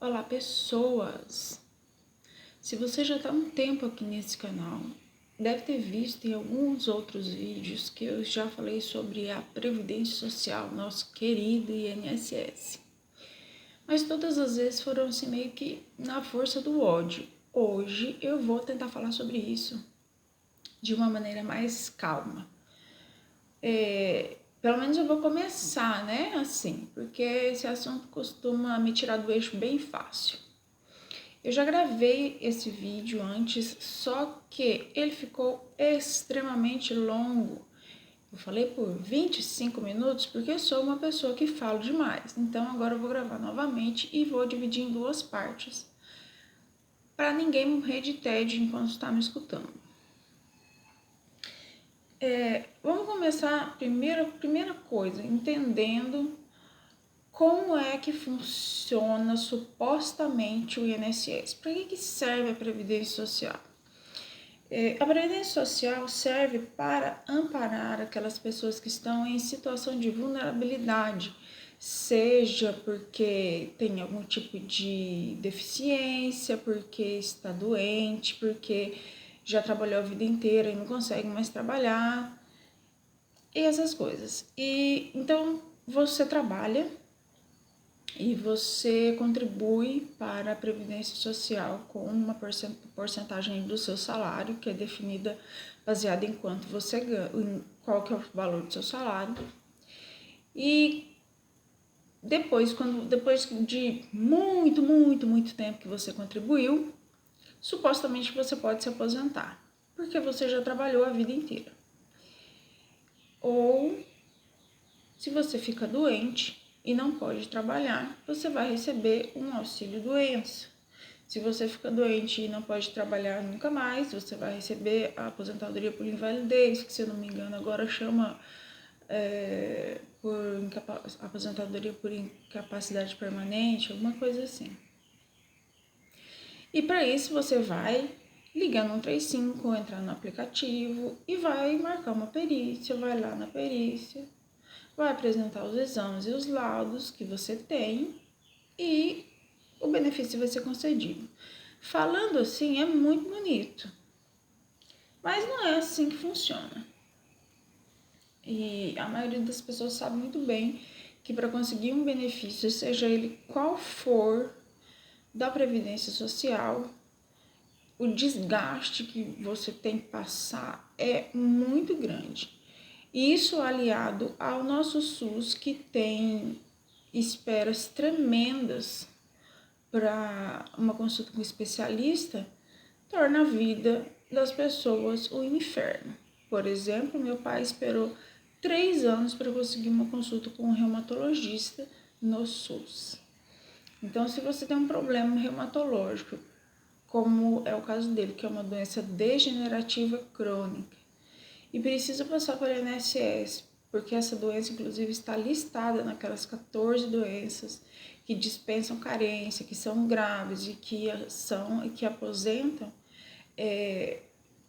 Olá, pessoas! Se você já está há um tempo aqui nesse canal, deve ter visto em alguns outros vídeos que eu já falei sobre a Previdência Social, nosso querido INSS. Mas todas as vezes foram assim meio que na força do ódio. Hoje eu vou tentar falar sobre isso de uma maneira mais calma. Pelo menos eu vou começar, né, assim, porque esse assunto costuma me tirar do eixo bem fácil. Eu já gravei esse vídeo antes, só que ele ficou extremamente longo. Eu falei por 25 minutos porque eu sou uma pessoa que falo demais. Então agora eu vou gravar novamente e vou dividir em duas partes, para ninguém morrer de tédio enquanto está me escutando. Vamos começar primeira coisa, entendendo como é que funciona supostamente o INSS. Para que serve a Previdência Social? A Previdência Social serve para amparar aquelas pessoas que estão em situação de vulnerabilidade, seja porque tem algum tipo de deficiência, porque está doente, porque já trabalhou a vida inteira e não consegue mais trabalhar, e essas coisas. E então você trabalha e você contribui para a Previdência Social com uma porcentagem do seu salário, que é definida baseada em quanto você ganha, em qual que é o valor do seu salário. E depois de muito tempo que você contribuiu, supostamente você pode se aposentar, porque você já trabalhou a vida inteira. Ou, se você fica doente e não pode trabalhar, você vai receber um auxílio-doença. Se você fica doente e não pode trabalhar nunca mais, você vai receber a aposentadoria por invalidez, que se eu não me engano agora chama aposentadoria por incapacidade permanente, alguma coisa assim. E para isso você vai ligar no 135, entrar no aplicativo e vai marcar uma perícia, vai lá na perícia, vai apresentar os exames e os laudos que você tem e o benefício vai ser concedido. Falando assim é muito bonito, mas não é assim que funciona. E a maioria das pessoas sabe muito bem que para conseguir um benefício, seja ele qual for, da Previdência Social, o desgaste que você tem que passar é muito grande. Isso aliado ao nosso SUS, que tem esperas tremendas para uma consulta com um especialista, torna a vida das pessoas um inferno. Por exemplo, meu pai esperou 3 anos para conseguir uma consulta com um reumatologista no SUS. Então, se você tem um problema reumatológico, como é o caso dele, que é uma doença degenerativa crônica, e precisa passar pelo INSS, porque essa doença, inclusive, está listada naquelas 14 doenças que dispensam carência, que são graves e que aposentam,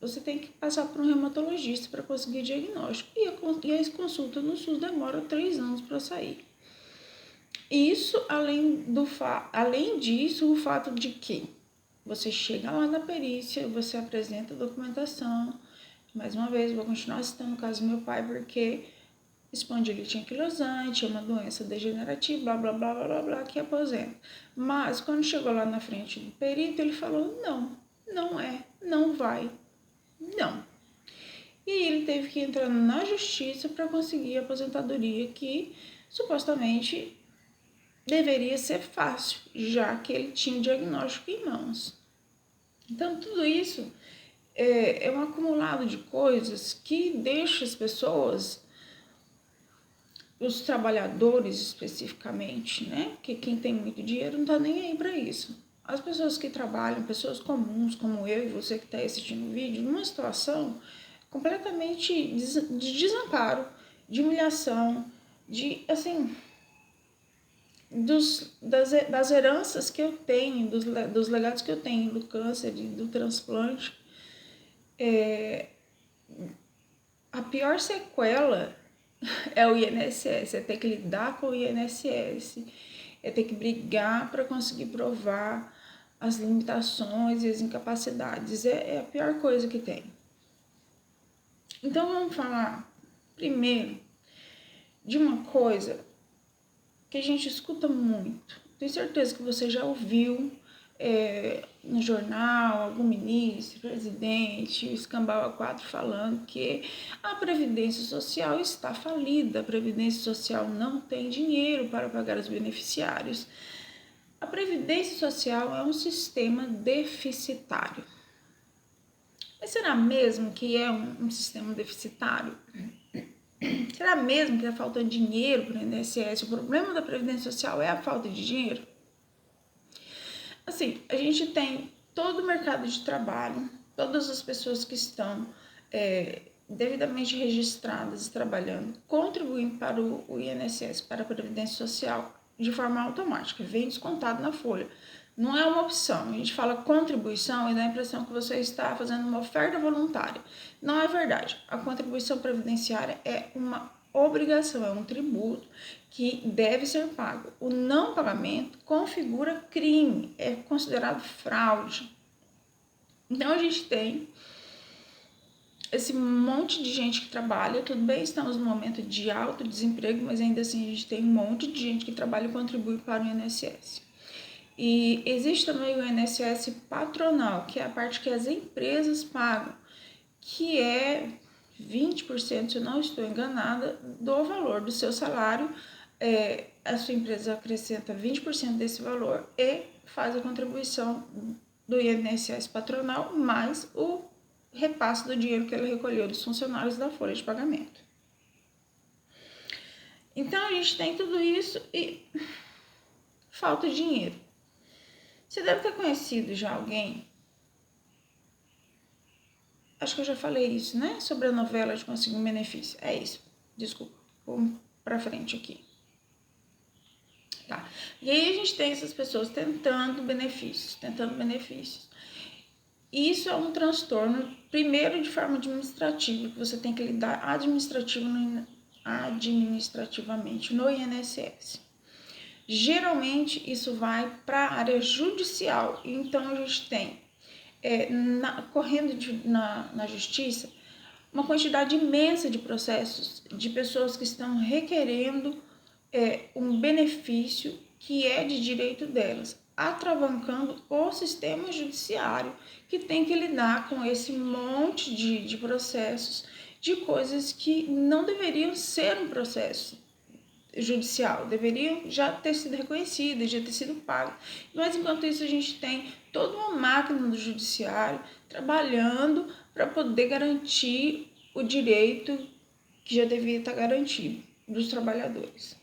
você tem que passar por um reumatologista para conseguir diagnóstico. E a consulta no SUS demora 3 anos para sair. Isso, além disso, o fato de que você chega lá na perícia, você apresenta a documentação. Mais uma vez, vou continuar citando o caso do meu pai, porque espondilite anquilosante é uma doença degenerativa, blá, blá, blá, blá, blá, blá, que aposenta. Mas, quando chegou lá na frente do perito, ele falou, não vai, não. E aí ele teve que entrar na justiça para conseguir a aposentadoria, que supostamente deveria ser fácil, já que ele tinha o diagnóstico em mãos. Então, tudo isso é um acumulado de coisas que deixa as pessoas, os trabalhadores especificamente, né? Porque quem tem muito dinheiro não tá nem aí para isso. As pessoas que trabalham, pessoas comuns como eu e você que está assistindo o vídeo, numa situação completamente de desamparo, de humilhação, de, assim, das heranças que eu tenho, dos legados que eu tenho do câncer e do transplante. A pior sequela é o INSS, é ter que lidar com o INSS. é ter que brigar para conseguir provar as limitações e as incapacidades. É a pior coisa que tem. Então vamos falar primeiro de uma coisa que a gente escuta muito. Tenho certeza que você já ouviu no jornal, algum ministro, presidente, o escambau A4 falando que a Previdência Social está falida, a Previdência Social não tem dinheiro para pagar os beneficiários. A Previdência Social é um sistema deficitário. Mas será mesmo que é um sistema deficitário? Será mesmo que está faltando dinheiro para o INSS? O problema da Previdência Social é a falta de dinheiro? Assim, a gente tem todo o mercado de trabalho, todas as pessoas que estão devidamente registradas e trabalhando, contribuindo para o INSS, para a Previdência Social, de forma automática, vem descontado na folha. Não é uma opção. A gente fala contribuição e dá a impressão que você está fazendo uma oferta voluntária. Não é verdade. A contribuição previdenciária é uma obrigação, é um tributo que deve ser pago. O não pagamento configura crime, é considerado fraude. Então a gente tem esse monte de gente que trabalha, tudo bem, estamos no momento de alto desemprego, mas ainda assim a gente tem um monte de gente que trabalha e contribui para o INSS. E existe também o INSS patronal, que é a parte que as empresas pagam, que é 20%, se eu não estou enganada, do valor do seu salário. A sua empresa acrescenta 20% desse valor e faz a contribuição do INSS patronal, mais o repasse do dinheiro que ele recolheu dos funcionários da folha de pagamento. Então, a gente tem tudo isso e falta dinheiro. Você deve ter conhecido já alguém, acho que eu já falei isso, né? Sobre a novela de Conseguir um Benefício. É isso, desculpa, vamos pra frente aqui. Tá. E aí a gente tem essas pessoas tentando benefícios. Isso é um transtorno, primeiro de forma administrativa, que você tem que lidar administrativamente no INSS. Geralmente isso vai para a área judicial, então a gente tem correndo na justiça uma quantidade imensa de processos de pessoas que estão requerendo um benefício que é de direito delas, atravancando o sistema judiciário, que tem que lidar com esse monte de processos, de coisas que não deveriam ser um processo judicial, deveriam já ter sido reconhecidas, já ter sido pagas. Mas enquanto isso a gente tem toda uma máquina do judiciário trabalhando para poder garantir o direito que já devia estar garantido dos trabalhadores.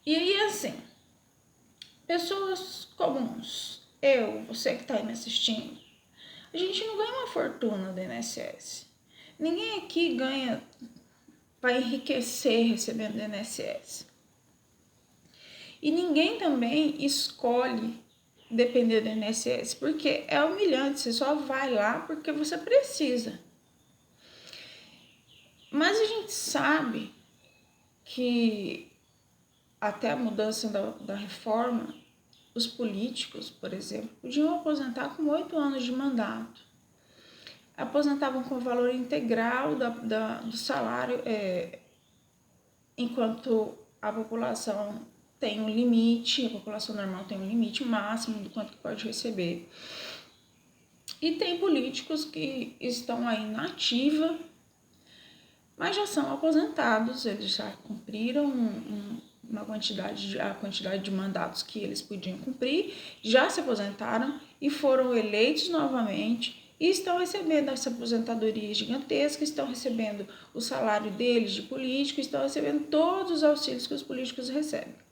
E aí, assim, pessoas comuns, você que está aí me assistindo, a gente não ganha uma fortuna do INSS. Ninguém aqui vai enriquecer recebendo do INSS. E ninguém também escolhe depender do INSS, porque é humilhante, você só vai lá porque você precisa. Mas a gente sabe que até a mudança da reforma, os políticos, por exemplo, podiam aposentar com 8 anos de mandato. Aposentavam com o valor integral do salário, enquanto a população tem um limite, a população normal tem um limite máximo do quanto que pode receber. E tem políticos que estão aí na ativa, mas já são aposentados, eles já cumpriram a quantidade de mandatos que eles podiam cumprir, já se aposentaram e foram eleitos novamente e estão recebendo essa aposentadoria gigantesca, estão recebendo o salário deles de político, estão recebendo todos os auxílios que os políticos recebem.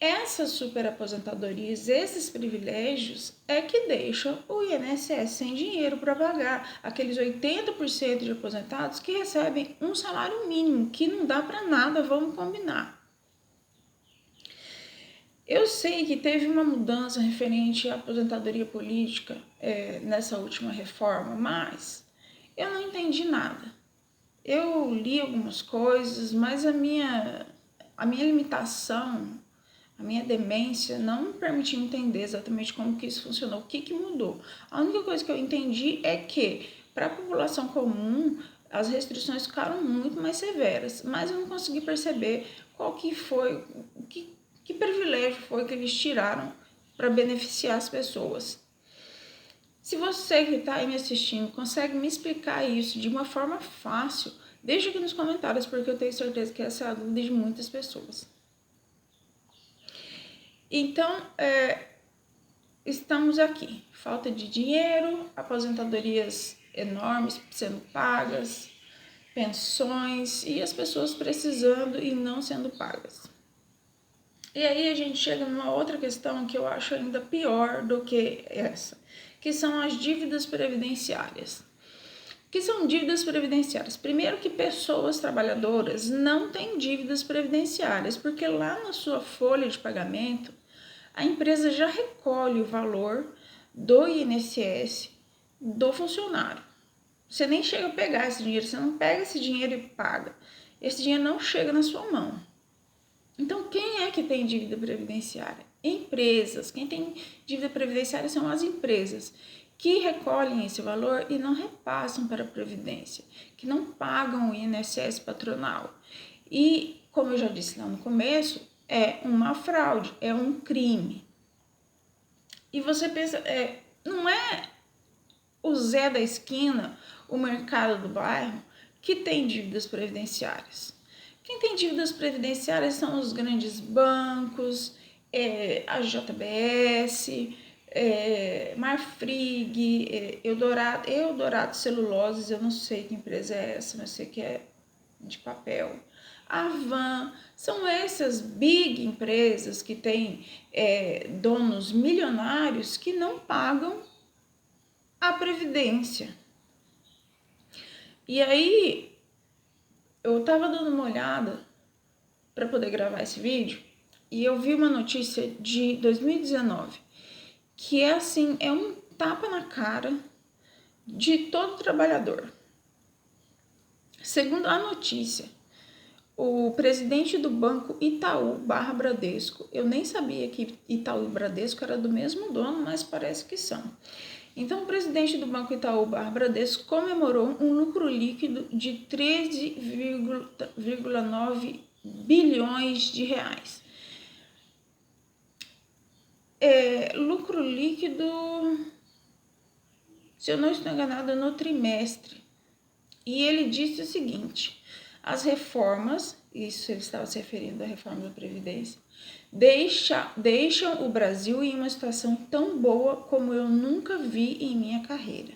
Essas superaposentadorias, esses privilégios é que deixam o INSS sem dinheiro para pagar aqueles 80% de aposentados que recebem um salário mínimo, que não dá para nada, vamos combinar. Eu sei que teve uma mudança referente à aposentadoria política nessa última reforma, mas eu não entendi nada. Eu li algumas coisas, mas a minha a minha limitação, a minha demência não me permitiu entender exatamente como que isso funcionou, o que mudou. A única coisa que eu entendi é que, para a população comum, as restrições ficaram muito mais severas, mas eu não consegui perceber qual que foi, que privilégio foi que eles tiraram para beneficiar as pessoas. Se você que está aí me assistindo consegue me explicar isso de uma forma fácil, deixa aqui nos comentários, porque eu tenho certeza que essa é a dúvida de muitas pessoas. Então, estamos aqui. Falta de dinheiro, aposentadorias enormes sendo pagas, pensões e as pessoas precisando e não sendo pagas. E aí a gente chega numa outra questão que eu acho ainda pior do que essa, que são as dívidas previdenciárias. O que são dívidas previdenciárias? Primeiro que pessoas trabalhadoras não têm dívidas previdenciárias, porque lá na sua folha de pagamento, a empresa já recolhe o valor do INSS do funcionário. Você nem chega a pegar esse dinheiro, você não pega esse dinheiro e paga. Esse dinheiro não chega na sua mão. Então, quem é que tem dívida previdenciária? Empresas. Quem tem dívida previdenciária são as empresas que recolhem esse valor e não repassam para a Previdência, que não pagam o INSS patronal. E, como eu já disse lá no começo, é uma fraude, é um crime. E você pensa, não é o Zé da esquina, o mercado do bairro, que tem dívidas previdenciárias. Quem tem dívidas previdenciárias são os grandes bancos, a JBS, Marfrig, Eldorado Celuloses, eu não sei que empresa é essa, mas sei que é de papel. Avan, são essas big empresas que têm donos milionários que não pagam a previdência. E aí, eu estava dando uma olhada para poder gravar esse vídeo e eu vi uma notícia de 2019 que é assim, é um tapa na cara de todo trabalhador. Segundo a notícia, o presidente do banco Itaú/Bradesco, eu nem sabia que Itaú e Bradesco era do mesmo dono, mas parece que são. Então, o presidente do banco Itaú/Bradesco comemorou um lucro líquido de 13,9 bilhões de reais. Lucro líquido, se eu não estou enganada, no trimestre. E ele disse o seguinte: as reformas, isso ele estava se referindo à reforma da Previdência, deixam o Brasil em uma situação tão boa como eu nunca vi em minha carreira.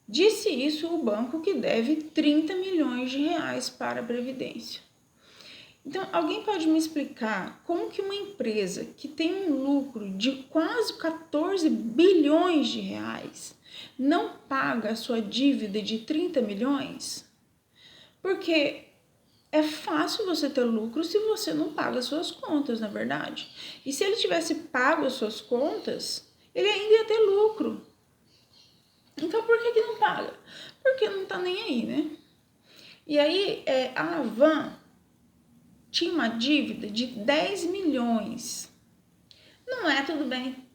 Disse isso o banco que deve 30 milhões de reais para a Previdência. Então, alguém pode me explicar como que uma empresa que tem um lucro de quase 14 bilhões de reais não paga a sua dívida de 30 milhões? Porque é fácil você ter lucro se você não paga as suas contas, na verdade. E se ele tivesse pago as suas contas, ele ainda ia ter lucro. Então, por que não paga? Porque não tá nem aí, né? E aí, a Avan tinha uma dívida de 10 milhões. Não é, tudo bem.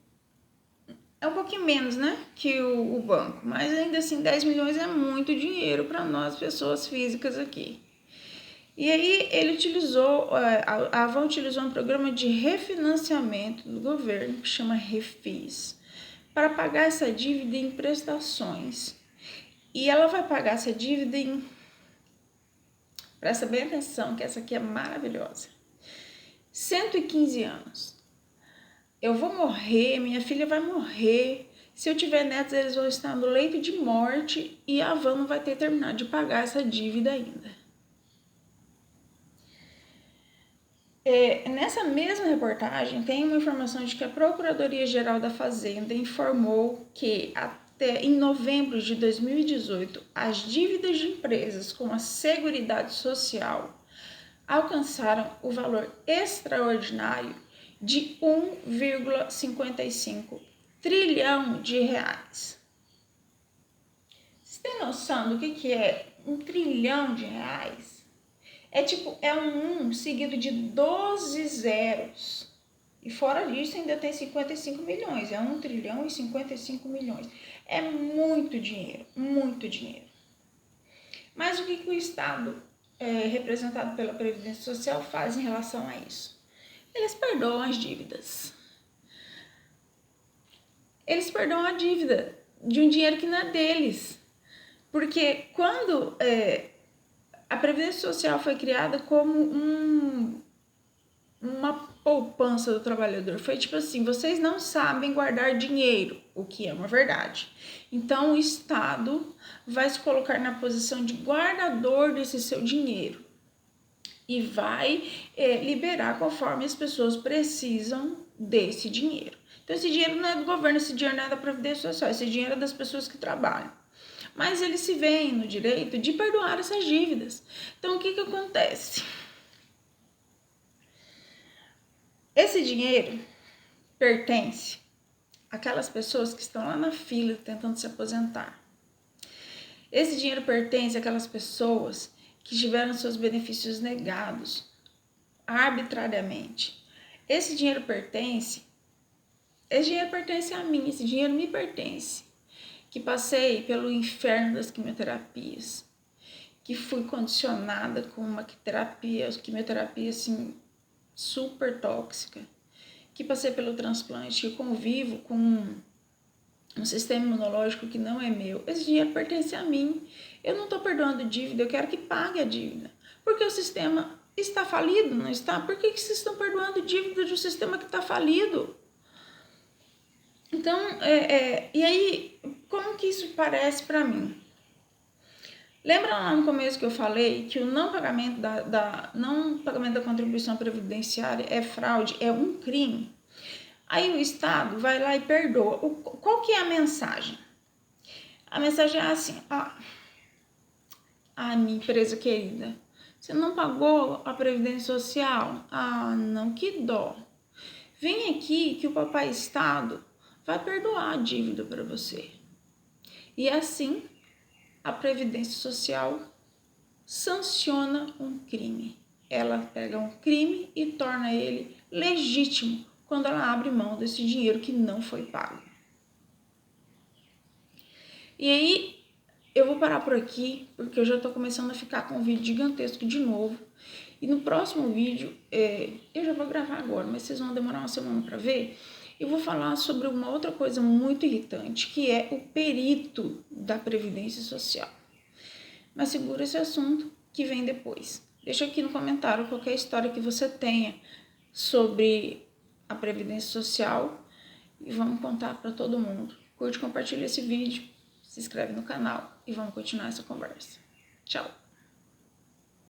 É um pouquinho menos, né, que o banco. Mas ainda assim, 10 milhões é muito dinheiro para nós, pessoas físicas aqui. E aí ele utilizou, a Avan utilizou um programa de refinanciamento do governo, que chama Refis, para pagar essa dívida em prestações. E ela vai pagar essa dívida em, presta bem atenção, que essa aqui é maravilhosa, 115 anos. Eu vou morrer, minha filha vai morrer, se eu tiver netos eles vão estar no leito de morte e a Avan não vai ter terminado de pagar essa dívida ainda. Nessa mesma reportagem tem uma informação de que a Procuradoria-Geral da Fazenda informou que até em novembro de 2018 as dívidas de empresas com a Seguridade Social alcançaram o valor extraordinário de 1,55 trilhão de reais. Vocês têm noção do que é 1 trilhão de reais? É um 1 seguido de 12 zeros. E fora disso ainda tem 55 milhões. É 1 trilhão e 55 milhões. É muito dinheiro, muito dinheiro. Mas o que o Estado, representado pela Previdência Social, faz em relação a isso? Eles perdoam as dívidas. Eles perdoam a dívida de um dinheiro que não é deles. Porque quando a Previdência Social foi criada como uma poupança do trabalhador, foi tipo assim, vocês não sabem guardar dinheiro, o que é uma verdade. Então o Estado vai se colocar na posição de guardador desse seu dinheiro e vai liberar conforme as pessoas precisam desse dinheiro. Então esse dinheiro não é do governo, esse dinheiro não é da Previdência Social, esse dinheiro é das pessoas que trabalham. Mas eles se veem no direito de perdoar essas dívidas. Então o que acontece? Esse dinheiro pertence àquelas pessoas que estão lá na fila tentando se aposentar. Esse dinheiro pertence àquelas pessoas que tiveram seus benefícios negados arbitrariamente. Esse dinheiro pertence a mim, esse dinheiro me pertence. Que passei pelo inferno das quimioterapias, que fui condicionada com uma quimioterapia assim, super tóxica, que passei pelo transplante, que convivo com um sistema imunológico que não é meu. Esse dinheiro pertence a mim. Eu não estou perdoando dívida, eu quero que pague a dívida. Porque o sistema está falido, não está? Por que vocês estão perdoando dívida de um sistema que está falido? Então, e aí, como que isso parece para mim? Lembra lá no começo que eu falei que o não pagamento da contribuição previdenciária é fraude, é um crime? Aí o Estado vai lá e perdoa. Qual que é a mensagem? A mensagem é assim, minha empresa querida, você não pagou a Previdência Social? Não, que dó. Vem aqui que o papai Estado vai perdoar a dívida para você. E assim, a Previdência Social sanciona um crime. Ela pega um crime e torna ele legítimo quando ela abre mão desse dinheiro que não foi pago. E aí, eu vou parar por aqui, porque eu já tô começando a ficar com um vídeo gigantesco de novo. E no próximo vídeo, eu já vou gravar agora, mas vocês vão demorar uma semana para ver. Eu vou falar sobre uma outra coisa muito irritante, que é o perito da Previdência Social. Mas segura esse assunto que vem depois. Deixa aqui no comentário qualquer história que você tenha sobre a Previdência Social e vamos contar para todo mundo. Curte, compartilha esse vídeo, se inscreve no canal e vamos continuar essa conversa. Tchau!